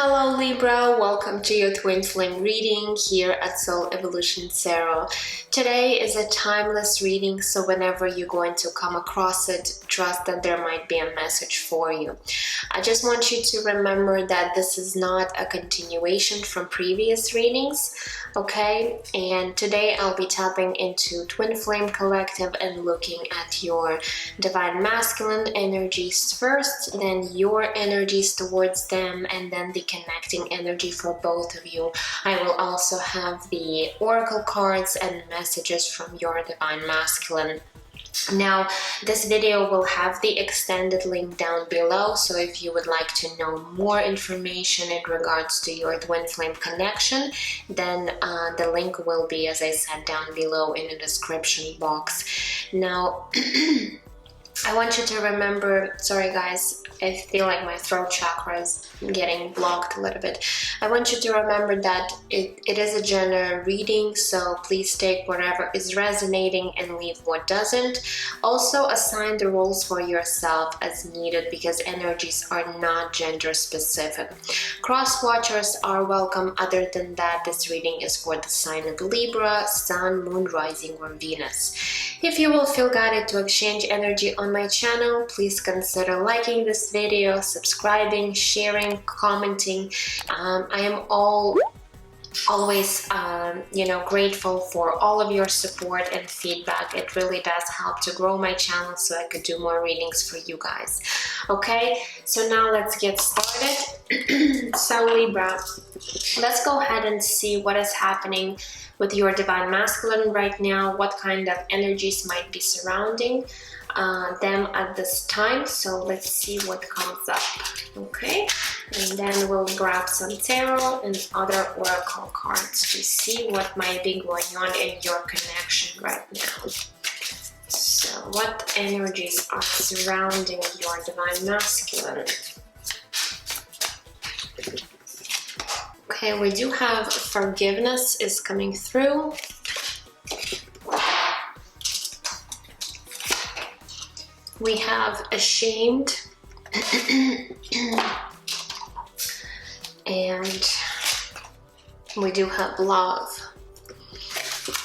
Hello Libra, welcome to your twin flame reading here at Soul Evolution Tarot. Today is a timeless reading, so whenever you're going to come across it, trust that there might be a message for you. I just want you to remember that this is not a continuation from previous readings, okay? And today I'll be tapping into Twin Flame Collective and looking at your Divine Masculine energies first, then your energies towards them, and then the connecting energy for both of you. I will also have the oracle cards and messages from your Divine Masculine. Now, this video will have the extended link down below, so if you would like to know more information in regards to your twin flame connection, then the link will be, as I said, down below in the description box. Now, I want you to remember, sorry guys, I feel like my throat chakra is getting blocked a little bit. I want you to remember that it is a general reading, so please take whatever is resonating and leave what doesn't. Also assign the roles for yourself as needed because energies are not gender specific. Cross watchers are welcome. Other than that, this reading is for the sign of Libra, Sun, Moon, Rising, or Venus. If you will feel guided to exchange energy on my channel, please consider liking this video, subscribing, sharing, commenting. I am always grateful for all of your support and feedback. It really does help to grow my channel so I could do more readings for you guys. Okay, so now let's get started. So Libra, let's go ahead and see what is happening with your Divine Masculine right now, what kind of energies might be surrounding them at this time. So let's see what comes up, okay? And then we'll grab some tarot and other oracle cards to see what might be going on in your connection right now. So what energies are surrounding your Divine Masculine? Okay, we do have forgiveness is coming through. We have ashamed. And we do have love.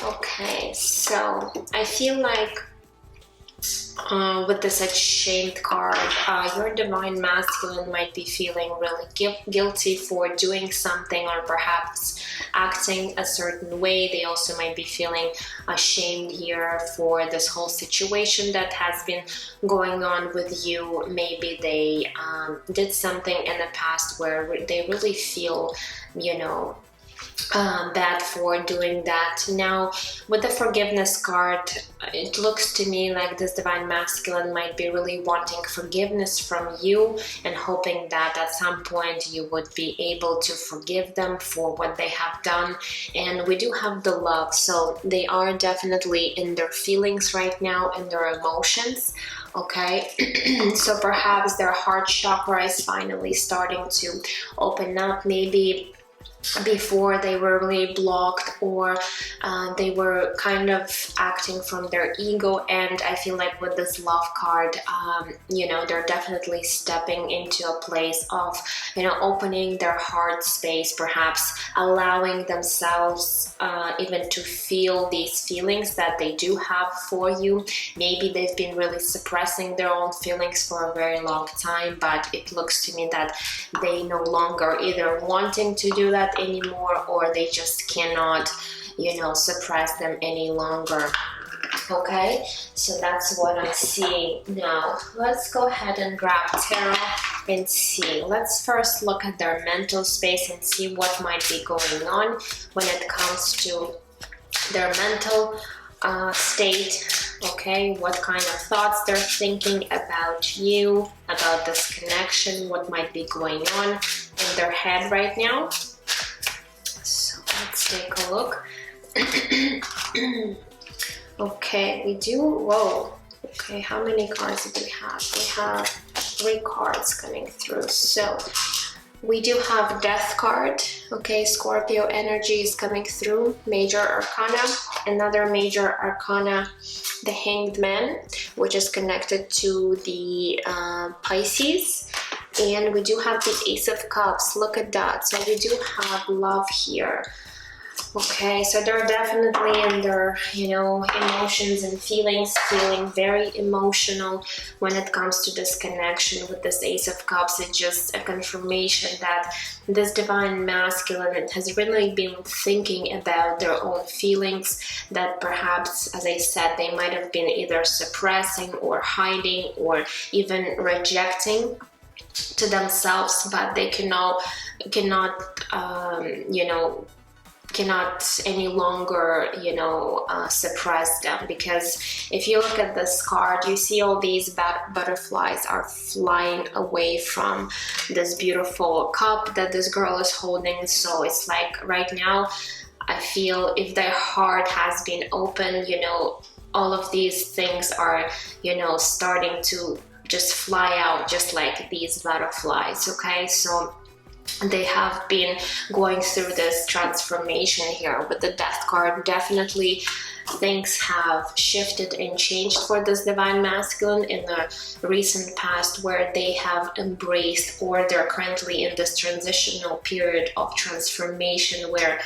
Okay, so I feel like with this ashamed card, your Divine Masculine might be feeling really guilty for doing something or perhaps acting a certain way. They also might be feeling ashamed here for this whole situation that has been going on with you. Maybe they did something in the past where they really feel, bad for doing that. Now, with the forgiveness card, it looks to me like this Divine Masculine might be really wanting forgiveness from you and hoping that at some point you would be able to forgive them for what they have done. And we do have the love, so they are definitely in their feelings right now, in their emotions. Okay, so perhaps their heart chakra is finally starting to open up. Maybe before they were really blocked, or they were kind of acting from their ego. And I feel like with this love card, they're definitely stepping into a place of, opening their heart space, perhaps allowing themselves even to feel these feelings that they do have for you. Maybe they've been really suppressing their own feelings for a very long time, but it looks to me that they no longer either wanting to do that anymore, or they just cannot, suppress them any longer. Okay, so that's what I'm seeing now. Let's go ahead and grab tarot and see. Let's first look at their mental space and see what might be going on when it comes to their mental state. Okay, what kind of thoughts they're thinking about you, about this connection, what might be going on in their head right now. So let's take a look. Okay, we do, whoa. Okay, how many cards do we have? We have 3 cards coming through. So we do have Death card. Okay, Scorpio energy is coming through. Major Arcana. Another Major Arcana, the Hanged Man, which is connected to the Pisces. And we do have the Ace of Cups. Look at that. So we do have love here. Okay, so they're definitely in their, emotions and feelings, feeling very emotional when it comes to this connection with this Ace of Cups. It's just a confirmation that this divine masculine has really been thinking about their own feelings that perhaps, as I said, they might have been either suppressing or hiding or even rejecting to themselves, but they cannot any longer, suppress them. Because if you look at this card, you see all these butterflies are flying away from this beautiful cup that this girl is holding. So it's like right now, I feel if their heart has been open, all of these things are, starting to just fly out just like these butterflies. Okay, so they have been going through this transformation here with the Death card. Definitely things have shifted and changed for this divine masculine in the recent past, where they have embraced, or they're currently in this transitional period of transformation where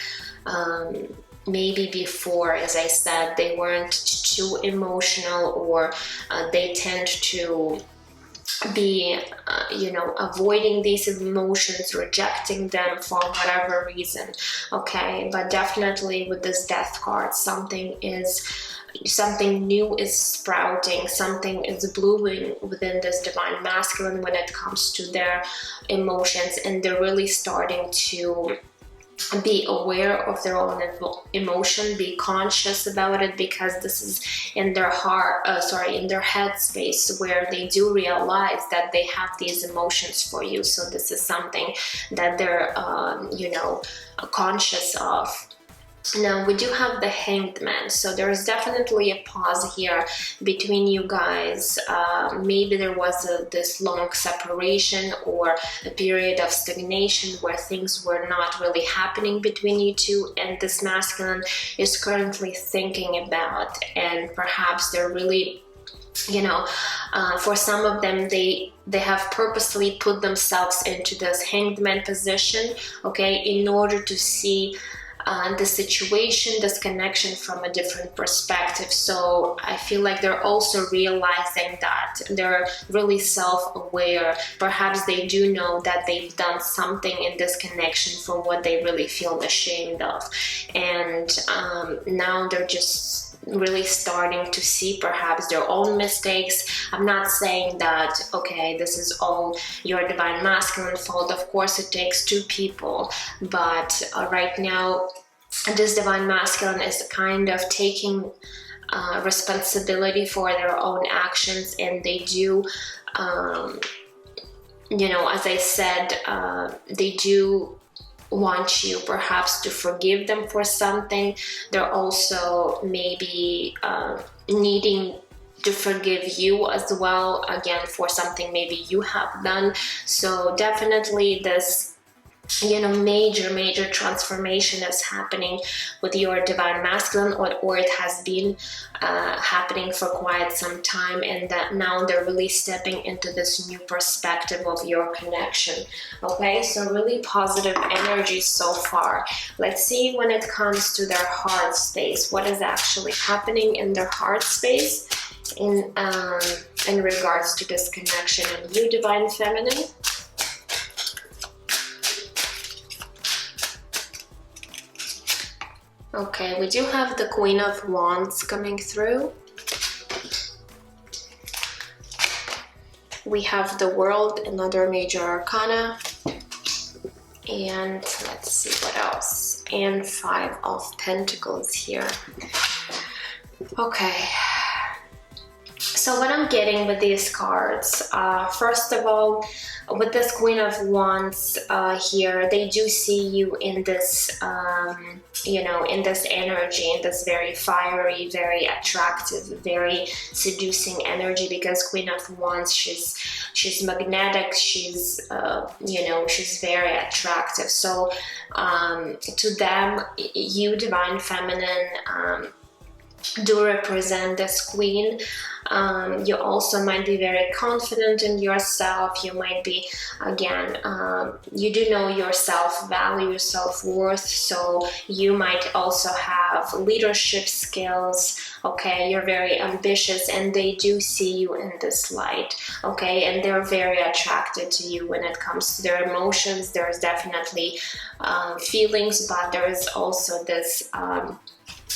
maybe before, as I said, they weren't too emotional, or they tend to be avoiding these emotions, rejecting them for whatever reason. Okay, but definitely with this Death card, something new is sprouting, something is blooming within this divine masculine when it comes to their emotions, and they're really starting to be aware of their own emotion, be conscious about it, because this is in their in their head space, where they do realize that they have these emotions for you. So this is something that they're conscious of. Now we do have the Hanged Man, so there's definitely a pause here between you guys. Maybe there was this long separation or a period of stagnation where things were not really happening between you two, and this masculine is currently thinking about, and perhaps they're really, for some of them, they have purposely put themselves into this Hanged Man position, okay, in order to see the situation, this connection from a different perspective. So I feel like they're also realizing that they're really self-aware. Perhaps they do know that they've done something in this connection for what they really feel ashamed of. And now they're just really starting to see perhaps their own mistakes. I'm not saying that, okay, this is all your divine masculine fault. Of course, it takes two people, but right now, this divine masculine is kind of taking responsibility for their own actions, and they do, as I said, they do want you perhaps to forgive them for something. They're also maybe needing to forgive you as well, again, for something maybe you have done. So definitely this major transformation is happening with your divine masculine, or it has been happening for quite some time, and that now they're really stepping into this new perspective of your connection. Okay, so really positive energy so far. Let's see when it comes to their heart space, what is actually happening in their heart space in regards to this connection. And you, divine feminine, okay, we do have the Queen of Wands coming through. We have the World, another major arcana. And let's see what else. And Five of Pentacles here. Okay. So what I'm getting with these cards, first of all, with this Queen of Wands here, they do see you in this, in this energy, in this very fiery, very attractive, very seducing energy, because Queen of Wands, she's magnetic, she's, she's very attractive. So to them, you, divine feminine, do represent this queen. You also might be very confident in yourself. You might be, again, you do know your self-value, self-worth, so you might also have leadership skills. Okay, you're very ambitious, and they do see you in this light. Okay, and they're very attracted to you when it comes to their emotions. There's definitely feelings, but there is also this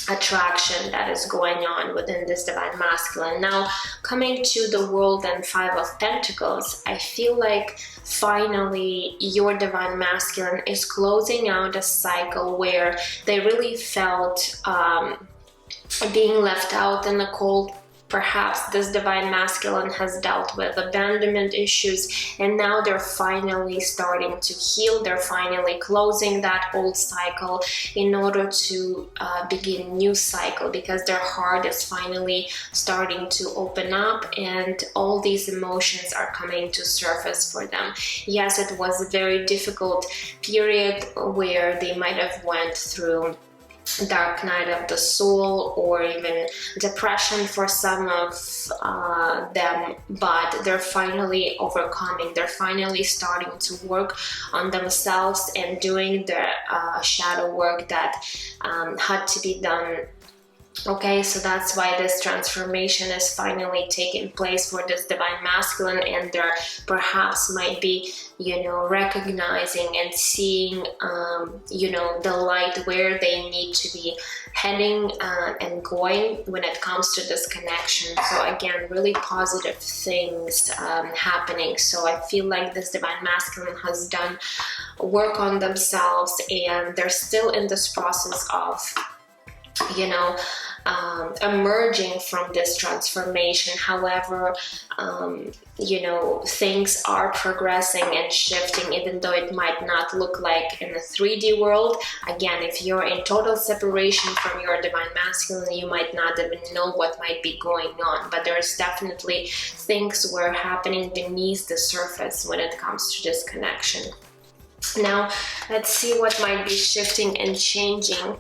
attraction that is going on within this divine masculine. Now, coming to the world and Five of Pentacles, I feel like finally your divine masculine is closing out a cycle where they really felt being left out in the cold. Perhaps this divine masculine has dealt with abandonment issues, and now they're finally starting to heal. They're finally closing that old cycle in order to begin a new cycle, because their heart is finally starting to open up and all these emotions are coming to surface for them. Yes, it was a very difficult period where they might have went through dark night of the soul or even depression for some of them, but they're finally overcoming. They're finally starting to work on themselves and doing the shadow work that had to be done. Okay, so that's why this transformation is finally taking place for this divine masculine, and there perhaps might be, you know, recognizing and seeing, you know, the light where they need to be heading and going when it comes to this connection. So again, really positive things happening. So I feel like this divine masculine has done work on themselves, and they're still in this process of, you know, emerging from this transformation. However, you know, things are progressing and shifting, even though it might not look like in the 3D world. Again, if you're in total separation from your divine masculine, you might not even know what might be going on, but there's definitely things were happening beneath the surface when it comes to this connection. Now, let's see what might be shifting and changing,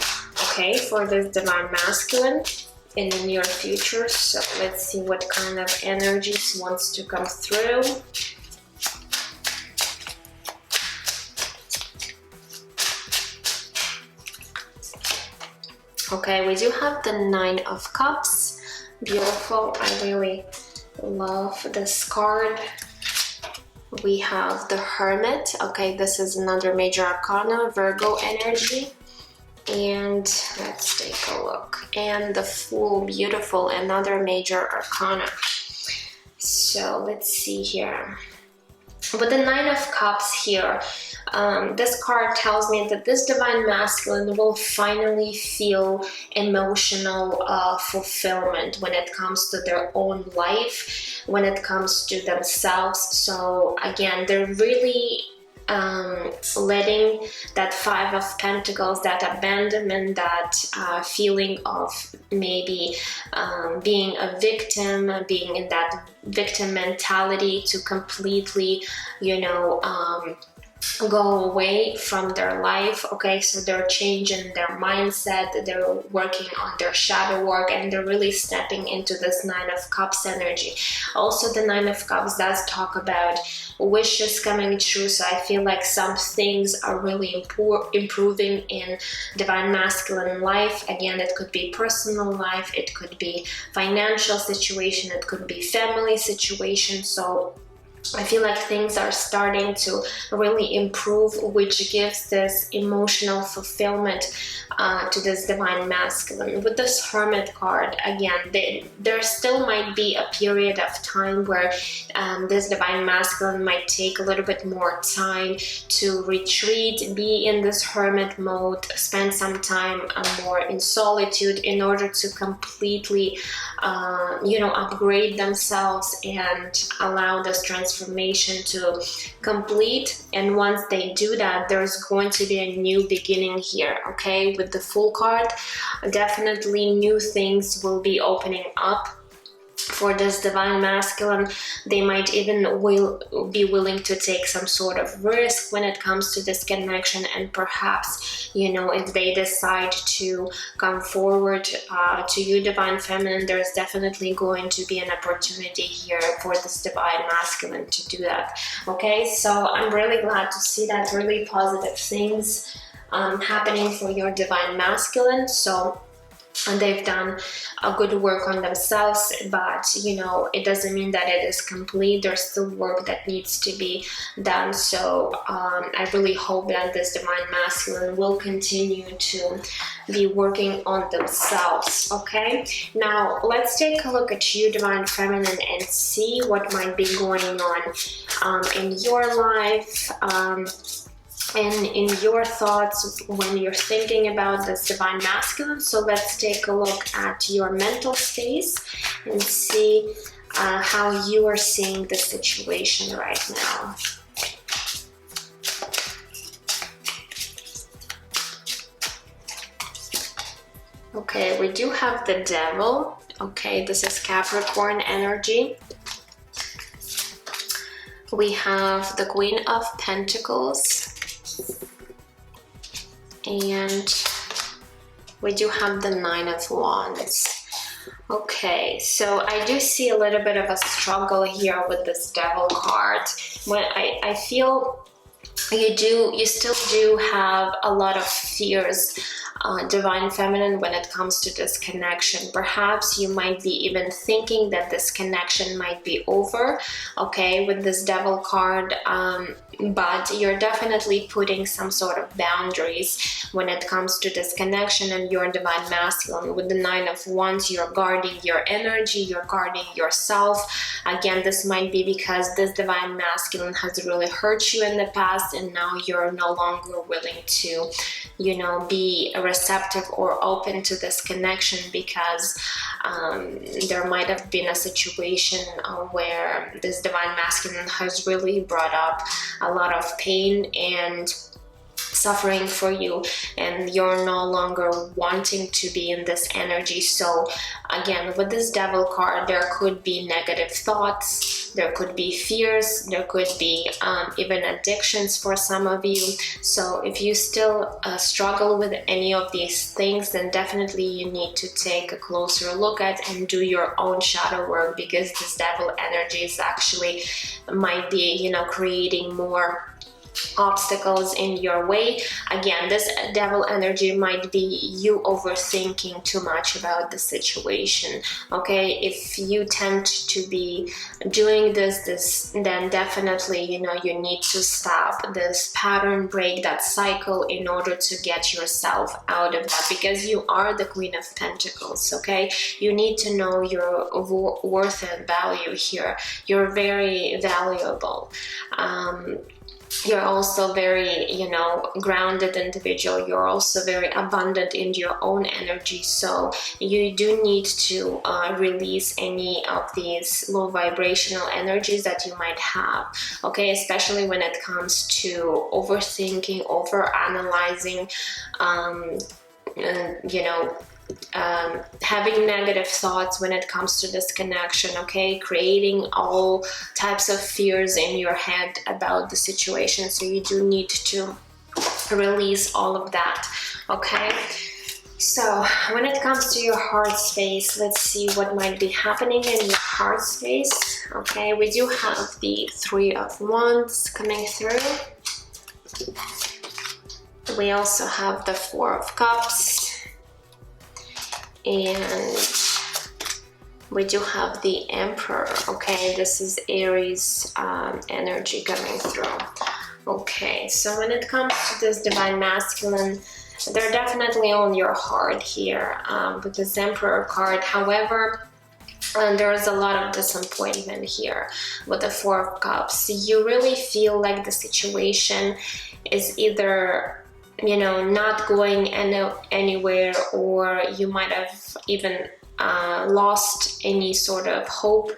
okay, for this divine masculine in the near future. So let's see what kind of energies wants to come through. Okay, we do have the Nine of Cups. Beautiful. I really love this card. We have the Hermit. Okay, this is another major arcana, Virgo energy. And let's take a look. And the Fool, beautiful, another major arcana. So let's see here. With the Nine of Cups here, this card tells me that this divine masculine will finally feel emotional fulfillment when it comes to their own life, when it comes to themselves. So again, they're really letting that Five of Pentacles, that abandonment, that feeling of maybe being a victim, being in that victim mentality, to completely, you know, go away from their life. Okay, so they're changing their mindset, they're working on their shadow work, and they're really stepping into this Nine of Cups energy. Also, the Nine of Cups does talk about wishes coming true, so I feel like some things are really improving in divine masculine life. Again, it could be personal life, it could be financial situation, it could be family situation. So I feel like things are starting to really improve, which gives this emotional fulfillment to this divine masculine. With this Hermit card, again, there still might be a period of time where this divine masculine might take a little bit more time to retreat, be in this hermit mode, spend some time more in solitude in order to completely, you know, upgrade themselves and allow this transformation to complete. And once they do that, there's going to be a new beginning here. Okay, with the Fool card, definitely new things will be opening up For this divine masculine, they might even be willing to take some sort of risk when it comes to this connection, and perhaps, you know, if they decide to come forward to you, divine feminine, there's definitely going to be an opportunity here for this divine masculine to do that. Okay, so I'm really glad to see that, really positive things happening for your divine masculine. So, and they've done a good work on themselves, but you know, it doesn't mean that it is complete. There's still work that needs to be done. So I really hope that this divine masculine will continue to be working on themselves. Okay, now let's take a look at you, divine feminine, and see what might be going on in your life, and in your thoughts when you're thinking about this divine masculine. So let's take a look at your mental space and see how you are seeing the situation right now. Okay, we do have the Devil. Okay, this is Capricorn energy. We have the Queen of Pentacles. And we do have the Nine of Wands. Okay, so I do see a little bit of a struggle here with this Devil card. When I feel you still do have a lot of fears, divine feminine, when it comes to this connection. Perhaps you might be even thinking that this connection might be over, okay, with this Devil card, but you're definitely putting some sort of boundaries when it comes to this connection. And your divine masculine, with the Nine of Wands, you're guarding your energy, you're guarding yourself. Again, this might be because this divine masculine has really hurt you in the past, and now you're no longer willing to, you know, be receptive or open to this connection, because there might have been a situation where this divine masculine has really brought up a lot of pain and suffering for you, and you're no longer wanting to be in this energy. So again, with this Devil card, there could be negative thoughts, there could be fears, there could be even addictions for some of you. So if you still struggle with any of these things, then definitely you need to take a closer look at and do your own shadow work, because this Devil energy is actually might be, you know, creating more obstacles in your way. Again, this Devil energy might be you overthinking too much about the situation. Okay, if you tend to be doing this, then definitely, you know, you need to stop this pattern, break that cycle in order to get yourself out of that, because you are the Queen of Pentacles. Okay, you need to know your worth and value here. You're very valuable. You're also very, you know, grounded individual. You're also very abundant in your own energy. So you do need to release any of these low vibrational energies that you might have. Okay, especially when it comes to overthinking, over analyzing, you know, having negative thoughts when it comes to this connection. Okay, creating all types of fears in your head about the situation. So you do need to release all of that. Okay, so when it comes to your heart space, let's see what might be happening in your heart space. Okay, we do have the Three of Wands coming through. We also have the Four of Cups. And we do have the Emperor. Okay, this is Aries energy coming through. Okay, so when it comes to this divine masculine, they're definitely on your heart here with this Emperor card. However, there is a lot of disappointment here with the Four of Cups. You really feel like the situation is either, you know, not going anywhere, or you might have even lost any sort of hope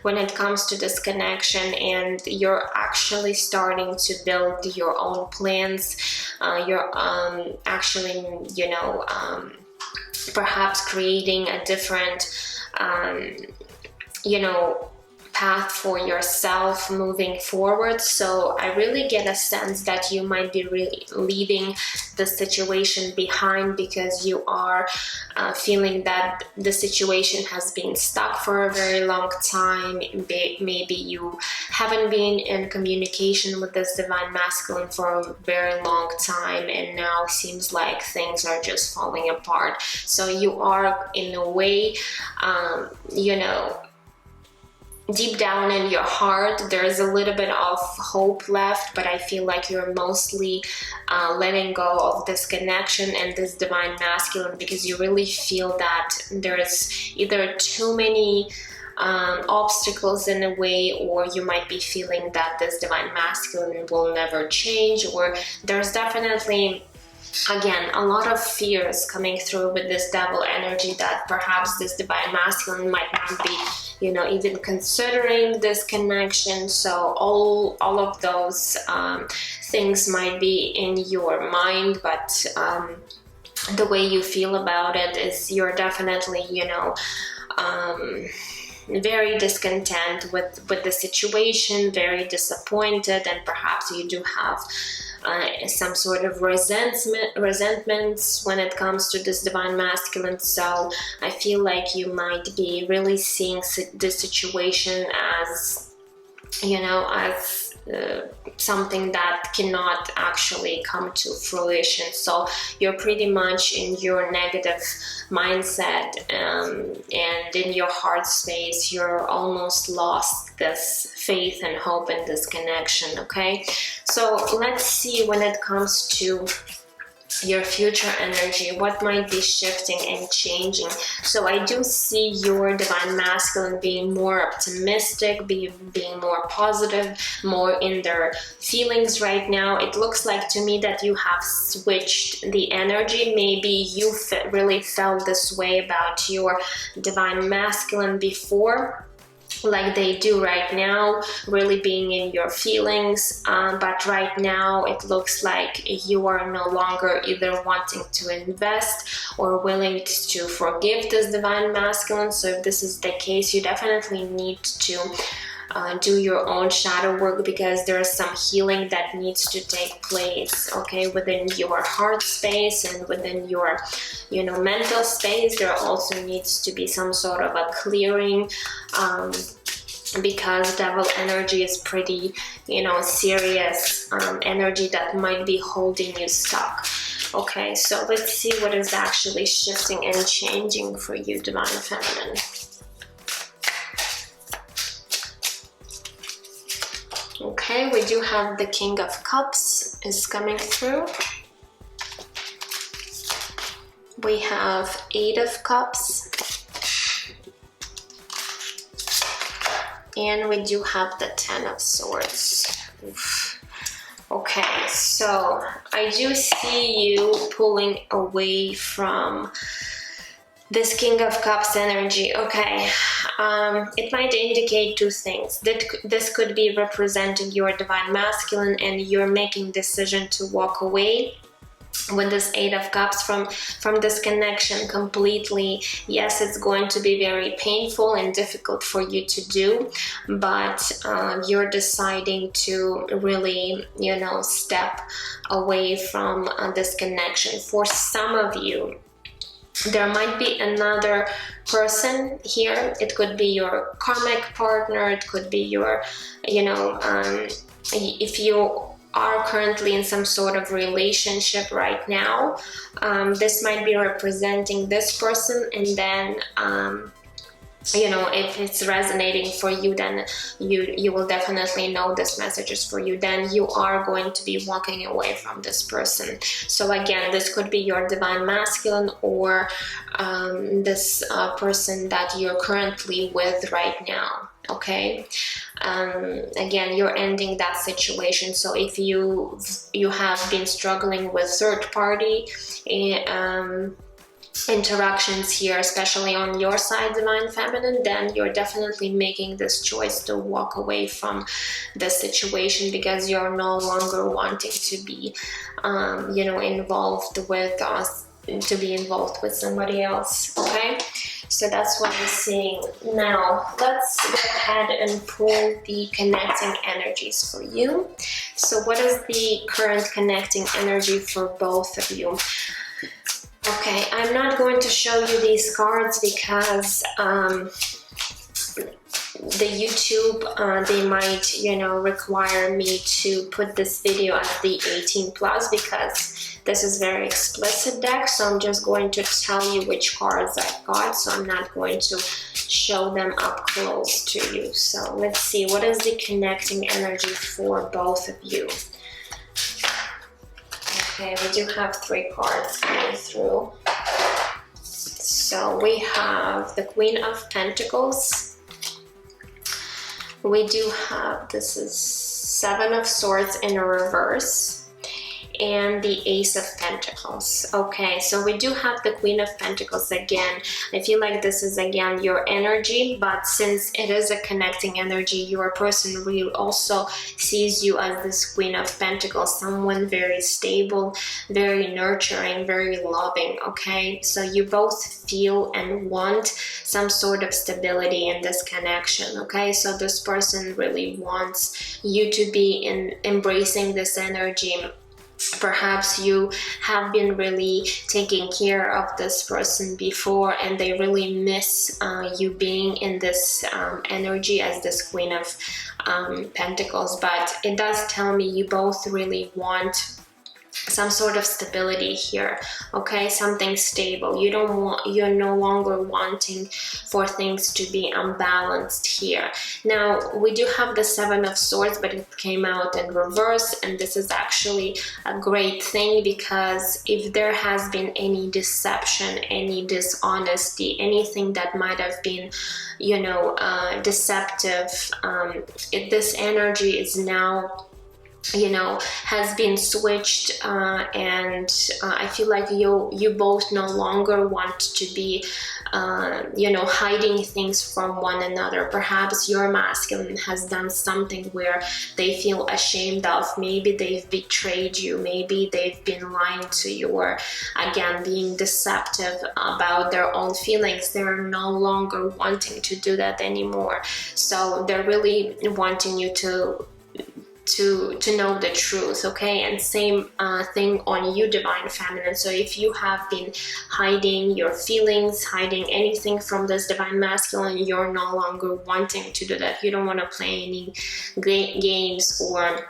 when it comes to this connection, and you're actually starting to build your own plans. You're actually, you know, perhaps creating a different you know, path for yourself moving forward. So I really get a sense that you might be really leaving the situation behind because you are feeling that the situation has been stuck for a very long time. Maybe you haven't been in communication with this divine masculine for a very long time, and now seems like things are just falling apart. So you are, in a way, you know, deep down in your heart, there's a little bit of hope left, but I feel like you're mostly letting go of this connection and this divine masculine because you really feel that there's either too many obstacles in a way, or you might be feeling that this divine masculine will never change, or there's definitely, again, a lot of fears coming through with this devil energy that perhaps this divine masculine might not be, you know, even considering this connection. So all of those things might be in your mind, but the way you feel about it is you're definitely, you know, very discontent with the situation, very disappointed, and perhaps you do have some sort of resentments when it comes to this divine masculine. So I feel like you might be really seeing this situation as, you know, as something that cannot actually come to fruition. So you're pretty much in your negative mindset, and in your heart space you're almost lost this faith and hope in this connection. Okay, so let's see, when it comes to your future energy, what might be shifting and changing. So I do see your divine masculine being more optimistic, being more positive, more in their feelings right now. It looks like to me that you have switched the energy. Maybe you really felt this way about your divine masculine before, like they do right now, really being in your feelings, but right now it looks like you are no longer either wanting to invest or willing to forgive this divine masculine. So if this is the case, you definitely need to do your own shadow work, because there's some healing that needs to take place, okay, within your heart space and within your, you know, mental space. There also needs to be some sort of a clearing, because devil energy is pretty, you know, serious energy that might be holding you stuck. Okay, so let's see what is actually shifting and changing for you, divine feminine. Okay, we do have the King of Cups is coming through. We have Eight of Cups. And we do have the Ten of Swords. Oof. Okay, so I do see you pulling away from this King of Cups energy. Okay, it might indicate two things. That this could be representing your divine masculine, and you're making decision to walk away with this Eight of Cups from this connection completely. Yes, it's going to be very painful and difficult for you to do, but you're deciding to really, you know, step away from this connection. For some of you, there might be another person here. It could be your karmic partner, it could be your, you know, if you are currently in some sort of relationship right now, this might be representing this person, and then you know, if it's resonating for you, then you will definitely know this message is for you. Then you are going to be walking away from this person. So again, this could be your divine masculine, or this person that you're currently with right now. Okay, again, you're ending that situation. So if you have been struggling with third party interactions here, especially on your side, divine feminine, then you're definitely making this choice to walk away from this situation, because you're no longer wanting to be you know, involved with us, to be involved with somebody else. Okay, So that's what we're seeing. Now, let's go ahead and pull the connecting energies for you. So what is the current connecting energy for both of you? Okay, I'm not going to show you these cards because the YouTube, they might, you know, require me to put this video as the 18 plus because this is very explicit deck. So I'm just going to tell you which cards I got. So I'm not going to show them up close to you. So let's see, what is the connecting energy for both of you? Okay, we do have 3 cards coming through. So we have the Queen of Pentacles. We do have, this is 7 of Swords in a reverse, and the Ace of Pentacles. Okay, so we do have the Queen of Pentacles again. I feel like this is again your energy, but since it is a connecting energy, your person really also sees you as this Queen of Pentacles, someone very stable, very nurturing, very loving. Okay, so you both feel and want some sort of stability in this connection. Okay, so this person really wants you to be embracing this energy. Perhaps you have been really taking care of this person before and they really miss you being in this energy as this Queen of Pentacles. But it does tell me you both really want some sort of stability here. Okay, something stable. You're no longer wanting for things to be unbalanced here. Now we do have the 7 of Swords, but it came out in reverse, and this is actually a great thing because if there has been any deception, any dishonesty, anything that might have been, you know, deceptive, this energy is now, you know, has been switched, and I feel like you both no longer want to be you know, hiding things from one another. Perhaps your masculine has done something where they feel ashamed of. Maybe they've betrayed you, maybe they've been lying to you, or again being deceptive about their own feelings. They're no longer wanting to do that anymore. So they're really wanting you to know the truth. Okay, and same thing on you, Divine Feminine. So if you have been hiding your feelings, hiding anything from this Divine Masculine, you're no longer wanting to do that. You don't want to play any games, or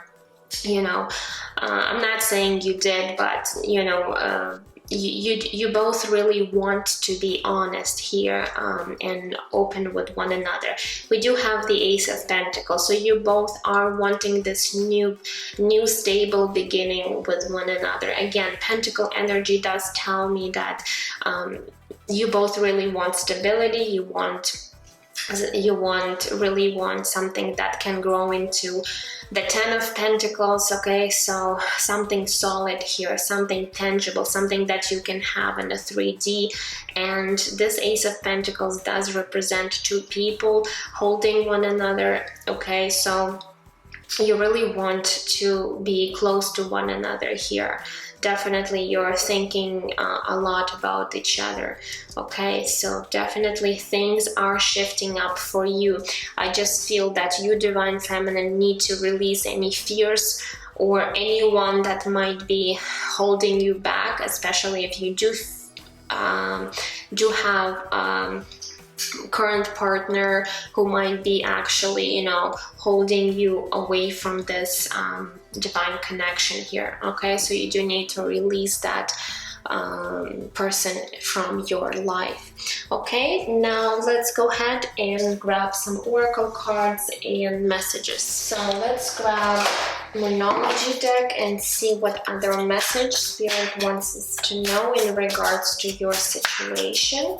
you know, I'm not saying you did, but you know, you both really want to be honest here, and open with one another. We do have the Ace of Pentacles, so you both are wanting this new stable beginning with one another. Again, Pentacle energy does tell me that you both really want stability. You really want something that can grow into the 10 of Pentacles. Okay, so something solid here, something tangible, something that you can have in a 3D. And this Ace of Pentacles does represent 2 people holding one another. Okay, so you really want to be close to one another here. Definitely you're thinking a lot about each other. Okay, so definitely things are shifting up for you. I just feel that you, Divine Feminine, need to release any fears or anyone that might be holding you back, especially if you do have current partner who might be actually, you know, holding you away from this divine connection here. Okay, so you do need to release that person from your life. Okay, now let's go ahead and grab some oracle cards and messages. So let's grab Moonology deck and see what other message Spirit wants us to know in regards to your situation,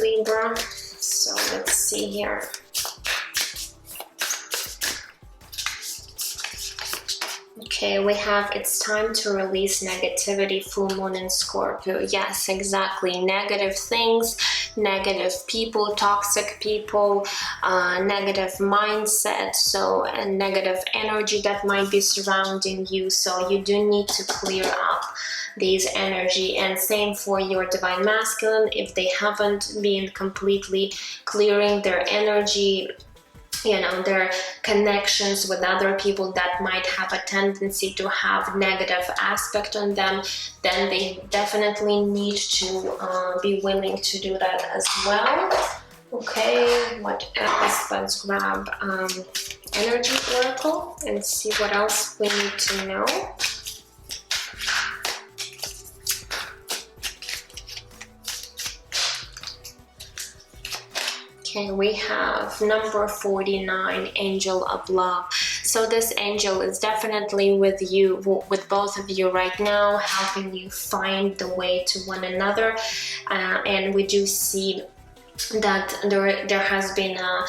Libra. So let's see here. Okay, we have it's time to release negativity, full moon in Scorpio. Yes, exactly. Negative things, negative people, toxic people, negative mindset, so a negative energy that might be surrounding you. So you do need to clear up these energy. And same for your divine masculine, if they haven't been completely clearing their energy, you know, their connections with other people that might have a tendency to have negative aspect on them, then they definitely need to be willing to do that as well. Okay, what else? Let's grab energy oracle and see what else we need to know. Okay, we have number 49, Angel of Love. So this angel is definitely with you, with both of you right now, helping you find the way to one another. And we do see that there has been a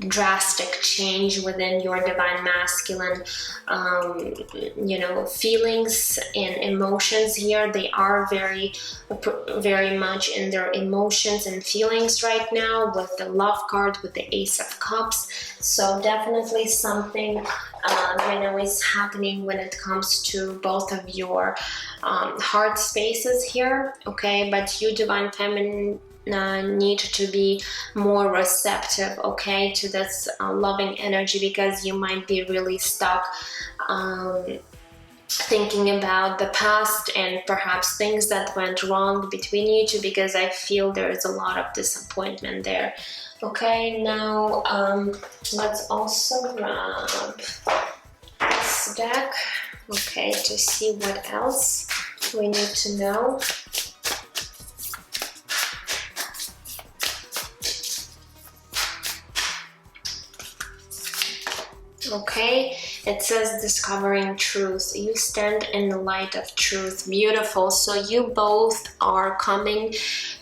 drastic change within your divine masculine, you know, feelings and emotions here. They are very much in their emotions and feelings right now, with the love card, with the Ace of Cups. So definitely something you know, is happening when it comes to both of your heart spaces here. Okay, but you divine feminine need to be more receptive, okay, to this loving energy, because you might be really stuck thinking about the past and perhaps things that went wrong between you two, because I feel there is a lot of disappointment there. Okay, now let's also grab this deck, okay, to see what else we need to know. Okay, it says discovering truth. You stand in the light of truth. Beautiful. So you both are coming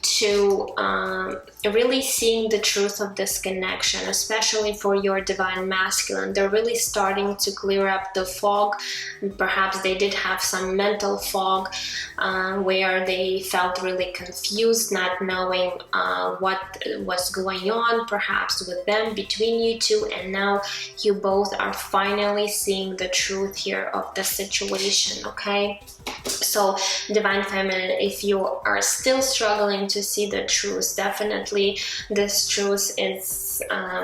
to really seeing the truth of this connection, especially for your divine masculine. They're really starting to clear up the fog. Perhaps they did have some mental fog where they felt really confused, not knowing what was going on perhaps with them, between you two, and now you both are finally seeing the truth here of the situation. Okay, so divine feminine, if you are still struggling to see the truth, definitely this truth is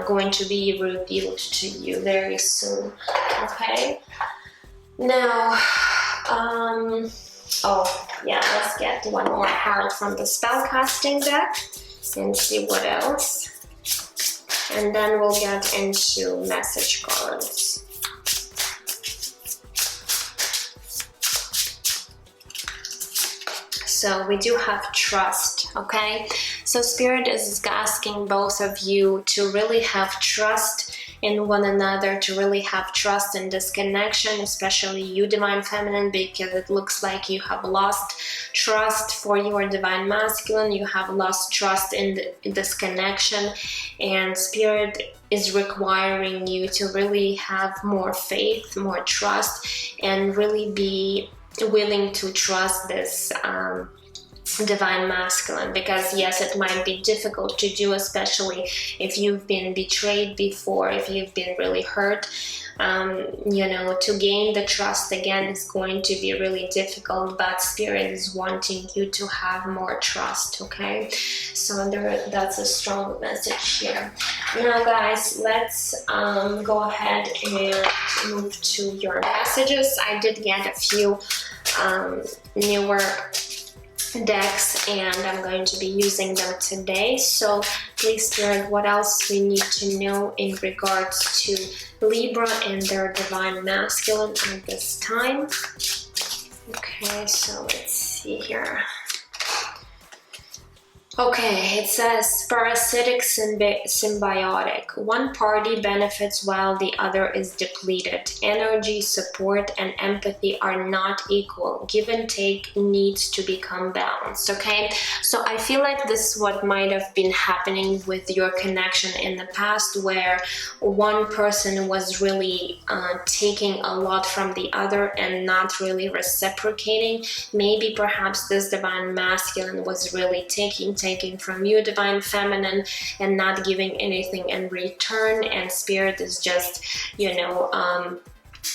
going to be revealed to you very soon. Okay, now oh yeah, let's get one more card from the spellcasting deck and see what else, and then we'll get into message cards. So we do have trust, okay? So Spirit is asking both of you to really have trust in one another, to really have trust in this connection, especially you divine feminine, because it looks like you have lost trust for your divine masculine. You have lost trust in this connection, and Spirit is requiring you to really have more faith, more trust, and really be willing to trust this divine masculine, because yes, it might be difficult to do, especially if you've been betrayed before, if you've been really hurt. You know, to gain the trust again is going to be really difficult, but Spirit is wanting you to have more trust. Okay, so that's a strong message here. Now guys, let's go ahead and move to your messages. I did get a few newer decks and I'm going to be using them today. So please, Spirit, what else we need to know in regards to Libra and their divine masculine at this time. Okay, so let's see here. Okay, it says parasitic symbiotic. One party benefits while the other is depleted. Energy, support, and empathy are not equal. Give and take needs to become balanced. Okay, so I feel like this is what might have been happening with your connection in the past, where one person was really taking a lot from the other and not really reciprocating. Maybe perhaps this divine masculine was really taking taking from you, Divine Feminine, and not giving anything in return. And Spirit is just, you know,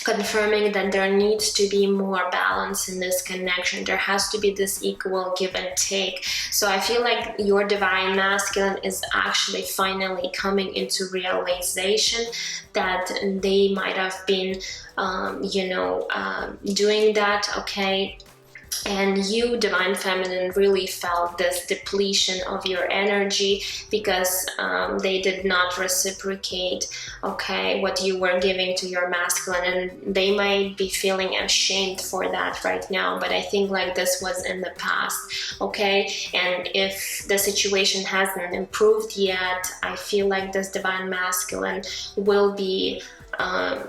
confirming that there needs to be more balance in this connection. There has to be this equal give and take. So I feel like your Divine Masculine is actually finally coming into realization that they might have been, you know, doing that, okay? And you, Divine Feminine, really felt this depletion of your energy because they did not reciprocate, okay, what you were giving to your masculine, and they might be feeling ashamed for that right now. But I think like this was in the past, okay? And if the situation hasn't improved yet, I feel like this Divine Masculine will be,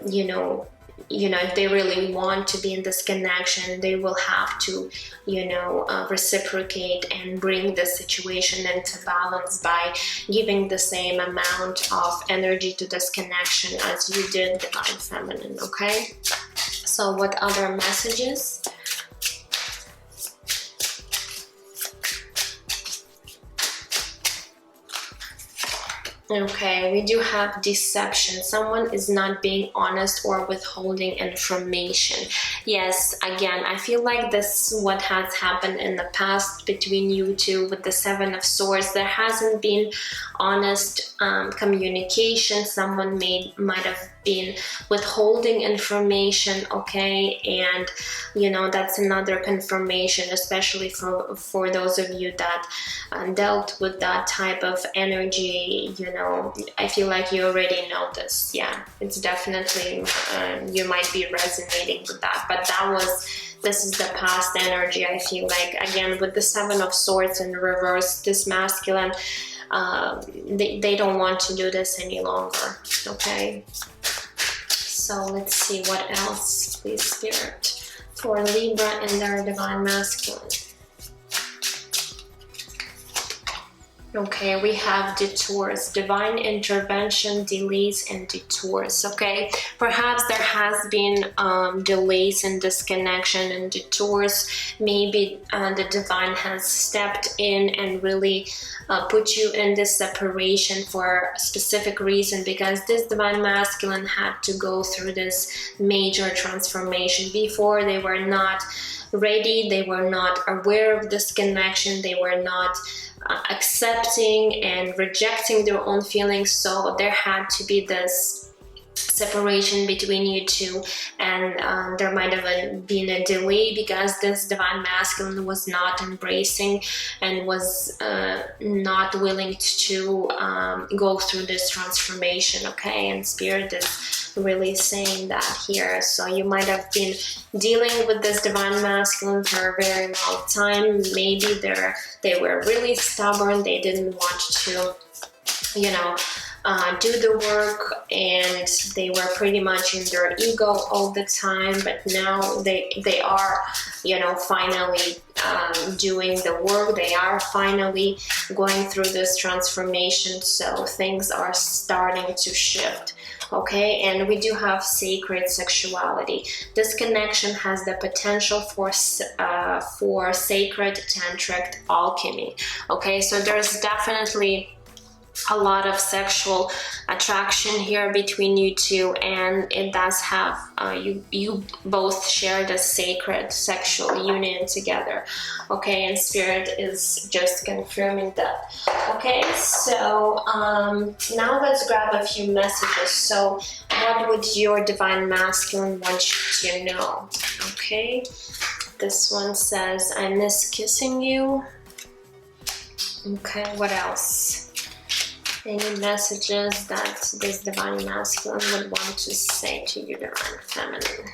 you know, if they really want to be in this connection, they will have to, you know, reciprocate and bring the situation into balance by giving the same amount of energy to this connection as you did, Divine Feminine, okay? So what other messages? Okay, we do have deception. Someone is not being honest or withholding information. Yes, again, I feel like this is what has happened in the past between you two with the Seven of Swords. There hasn't been honest communication. Someone might have been withholding information, okay? And, you know, that's another confirmation, especially for those of you that dealt with that type of energy. You know, I feel like you already know this. Yeah, it's definitely, you might be resonating with that, but this is the past energy. I feel like, again, with the Seven of Swords in reverse, this masculine, they don't want to do this any longer, okay? So let's see what else, please, Spirit, for Libra and their Divine Masculine. Okay, we have detours, divine intervention, delays, and detours, okay? Perhaps there has been delays in this connection and detours. Maybe the divine has stepped in and really put you in this separation for a specific reason, because this Divine Masculine had to go through this major transformation. Before, they were not ready, they were not aware of this connection, they were not accepting and rejecting their own feelings, so there had to be this separation between you two, and there might have been a delay because this Divine Masculine was not embracing and was not willing to go through this transformation, okay? And Spirit is really saying that here. So you might have been dealing with this Divine Masculine for a very long time. Maybe they were really stubborn, they didn't want to, you know, do the work, and they were pretty much in their ego all the time. But now they are, you know, finally doing the work. They are finally going through this transformation, so things are starting to shift, okay? And we do have sacred sexuality. This connection has the potential for sacred tantric alchemy, okay? So there's definitely a lot of sexual attraction here between you two, and it does have you both share the sacred sexual union together, okay? And Spirit is just confirming that, okay? So now let's grab a few messages. So what would your Divine Masculine want you to know, okay? This one says, I miss kissing you. Okay, what else? Any messages that this Divine Masculine would want to say to you, Divine Feminine?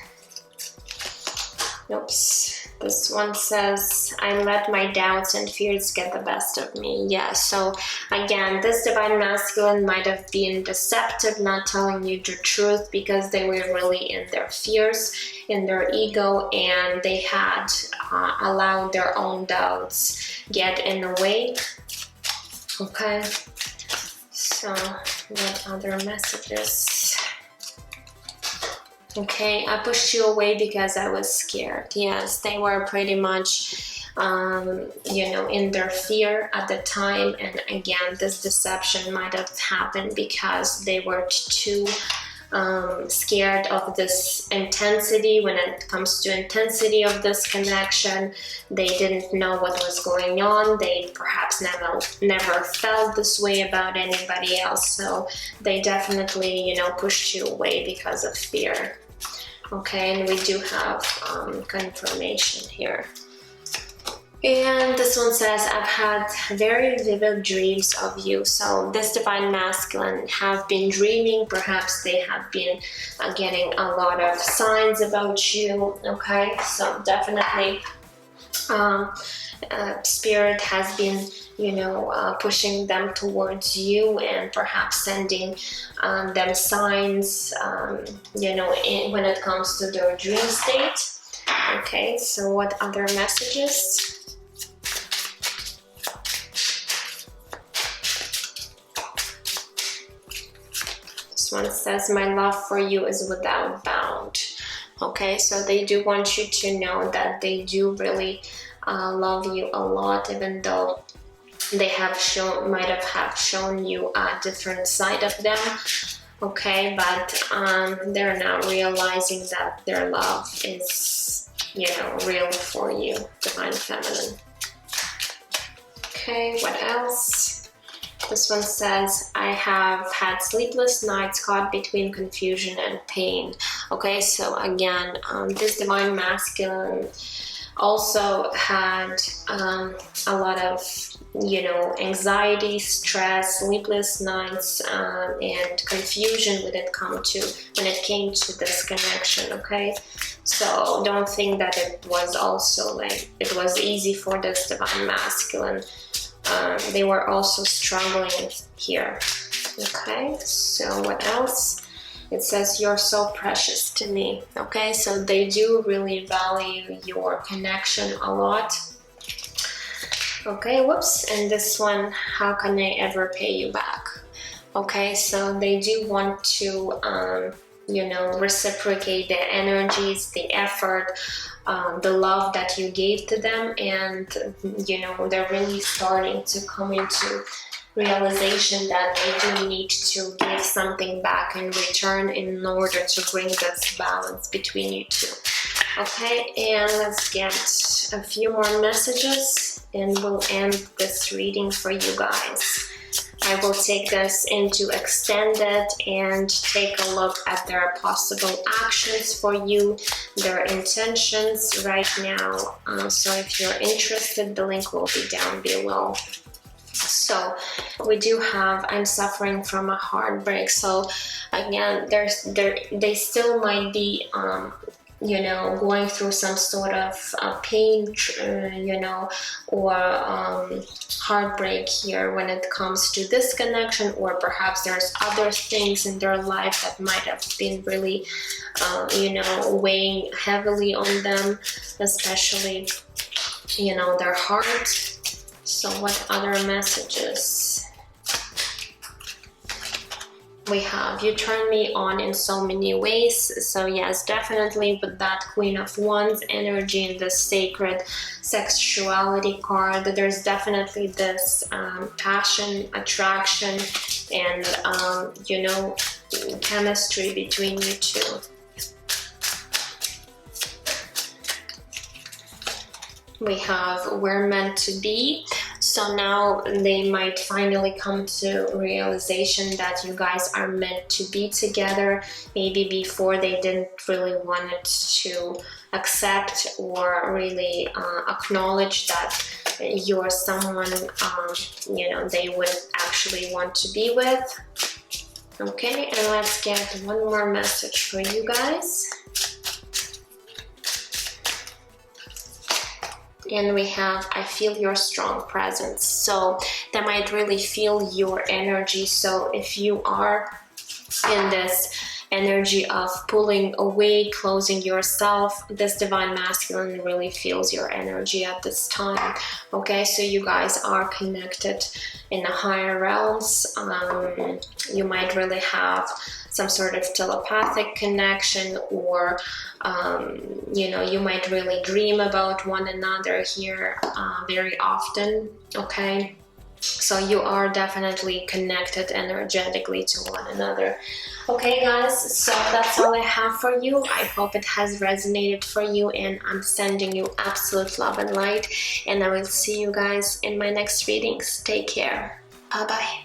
Oops. This one says, I let my doubts and fears get the best of me. Yeah, so again, this Divine Masculine might have been deceptive, not telling you the truth, because they were really in their fears, in their ego, and they had allowed their own doubts get in the way, okay? So, what other messages? Okay, I pushed you away because I was scared. Yes, they were pretty much you know, in their fear at the time. And again, this deception might have happened because they were too scared of this intensity. When it comes to intensity of this connection, they didn't know what was going on. They perhaps never felt this way about anybody else, so they definitely, you know, pushed you away because of fear. Okay, and we do have confirmation here. And this one says, I've had very vivid dreams of you. So this divine masculine have been dreaming. Perhaps they have been getting a lot of signs about you. Okay, so definitely spirit has been, you know, pushing them towards you and perhaps sending them signs, you know, when it comes to their dream state. Okay, so what other messages? This one says, my love for you is without bound. Okay, so they do want you to know that they do really love you a lot, even though they might have shown you a different side of them. Okay, but they're now realizing that their love is, you know, real for you, divine feminine. Okay, what else? This one says, I have had sleepless nights caught between confusion and pain. Okay, so again, this divine masculine also had a lot of, you know, anxiety, stress, sleepless nights, and confusion when it came to this connection. Okay, so don't think that it was also like it was easy for this divine masculine. They were also struggling here. Okay, so what else? It says, you're so precious to me. Okay, so they do really value your connection a lot. Okay, whoops, and this one, how can I ever pay you back? Okay, so they do want to, you know, reciprocate the energies, the effort, the love that you gave to them, and, you know, they're really starting to come into realization that they do need to give something back in return in order to bring this balance between you two. Okay, and let's get a few more messages and we'll end this reading for you guys. I will take this into extended and take a look at their possible actions for you, their intentions right now. So if you're interested, the link will be down below. So we do have, I'm suffering from a heartbreak. So again, they still might be you know, going through some sort of pain, you know, or heartbreak here when it comes to this connection, or perhaps there's other things in their life that might have been really, you know, weighing heavily on them, especially, you know, their heart. So what other messages? We have, you turn me on in so many ways. So yes, definitely with that Queen of Wands energy and the sacred sexuality card, there's definitely this passion, attraction, and you know, chemistry between you two. We have, we're meant to be. So now they might finally come to realization that you guys are meant to be together. Maybe before they didn't really want to accept or really acknowledge that you're someone, you know, they would actually want to be with. Okay, and let's get one more message for you guys. And we have, I feel your strong presence. So they might really feel your energy. So if you are in this energy of pulling away, closing yourself. This divine masculine really feels your energy at this time. Okay, so you guys are connected in the higher realms. You might really have some sort of telepathic connection, or you know, you might really dream about one another here very often. Okay, so you are definitely connected energetically to one another. Okay guys, so that's all I have for you. I hope it has resonated for you, and I'm sending you absolute love and light, and I will see you guys in my next readings. Take care. Bye bye.